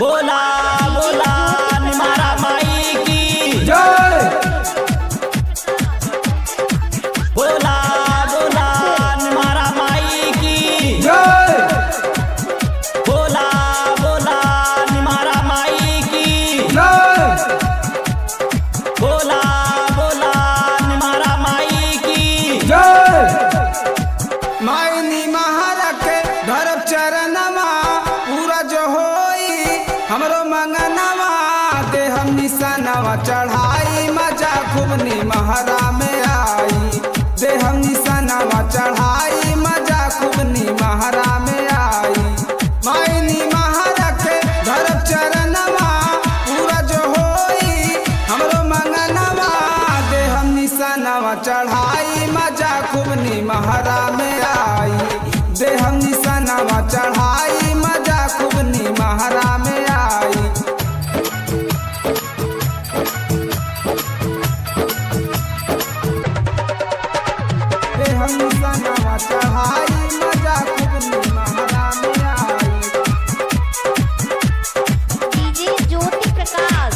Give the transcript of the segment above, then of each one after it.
बोला बोला निमारा माई की जय। बोला बोला निमारा माई की जय। बोला बोला निमारा माई की जय। बोला बोला निमारा माई की जय। मायनी महारा के धरब चरणवा पूरा जो होई हमरो मंगनवा दे हम निशानवा चढ़ाई मजा खूब निमहरा में आई दे हम निशानवा चढ़ाई मजा खूब निमहरा में आई मायनी महारा के धरब चरणवा पूरा जो होई हमरो मंगनवा दे हम निशानवा चढ़ाई मजा खूब निमहरा में आई दे हम निशानवा चढ़ाई मजा खूब निमहरा में आई दे हम निशानवा चढ़ाई मजा खूब निमहरा में आई डीजे ज्योति प्रकाश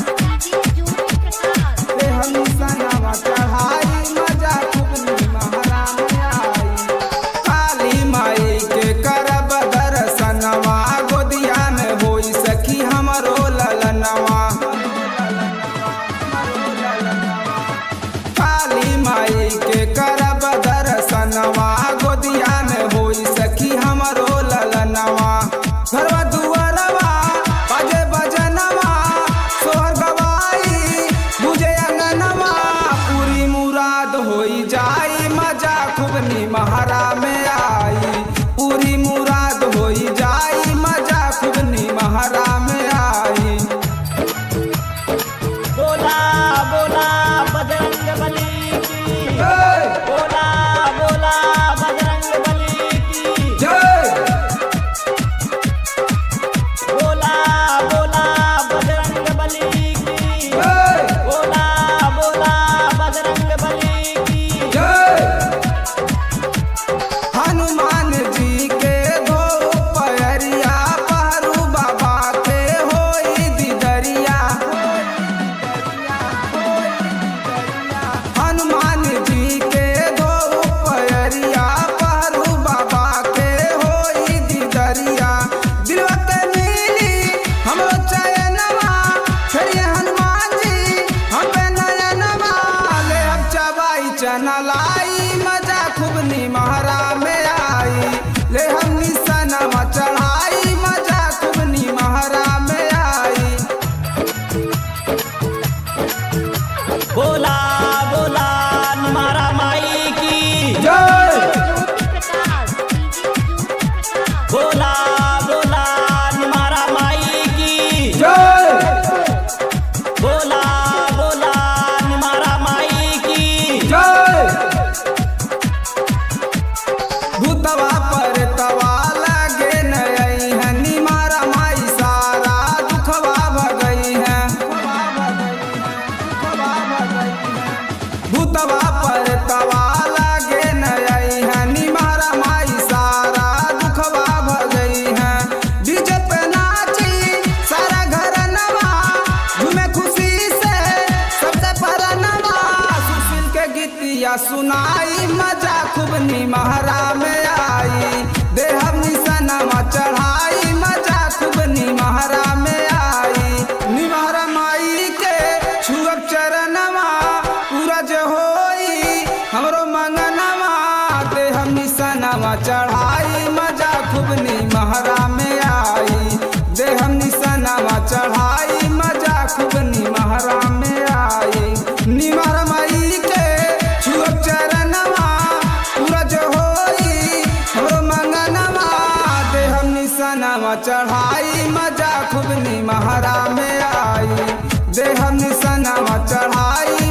दे हम निशानवा चढ़ाई मजा खूब निमहरा में आई काली माई के करब दर्शनवा गोदिया में होई सखी हमरो ललनवा काली माई के करब दर्शनवा गोदिया में होई सखी हमरो ललनवा घरवा दुआरवा बाजे बजनवा सोहर गवाई बुझे अंगनवा पूरी मुराद होई जाई मजा खूब निमहरा में आई पूरी मुराद होई जाई मजा खूब निमहरा में आई बोला बोला बजरंग बली की जय। बोला बोला बजरंग बली की जय। बोला बोला बजरंग बली की जय। बोला बोला बजरंग बली की जय। हनुमान जी के दो पैरिया पहरू बाबा के होई दिदरिया हनुमान जी के दो पैरिया पहरू बाबा के होई दिदरिया दिलवा के मिली हमरो चयनवा छड़िए हनुमान जी हम पे नयनवा ले हम चबाई चना लाई मजा खूब निमहरा में आई ले हम निशानवा चढ़ाई मजा खूब निमहरा में आई बोला बोला निमारा माई की जय। प्रकाश बोला बोला निमारा माई की जय। बोला बोला निमारा माई की जय। भूतवा पर तवा लगे नई है निमारा माई सारा दुखवा भगई है भूतवा पर तवा लगे नई है निमारा माई सारा दुखवा भगई है डीजे पे नाची सारा घर नवा झूमे खुशी से सबसे परनवा सुशील के गीतिया सुनाई मजा खूब निमहरा में आई दे हम निशानवा चढ़ाई मजा खूब निमहरा में आई निमहरा माई के छुअब चरणवा पूरा जो होई हमरो मंगनवा दे हम निशानवा चढ़ाई मजा खूब निमहरा में आई दे हम निशानवा चढ़ाई मजा खूब निमहरा में आई निमहरा माई के छुअब चरणवा पूरा जो होई हमरो मंगनवा दे हम निशानवा चढ़ाई मजा खूब निमहरा में आई दे हम निशानवा चढ़ाई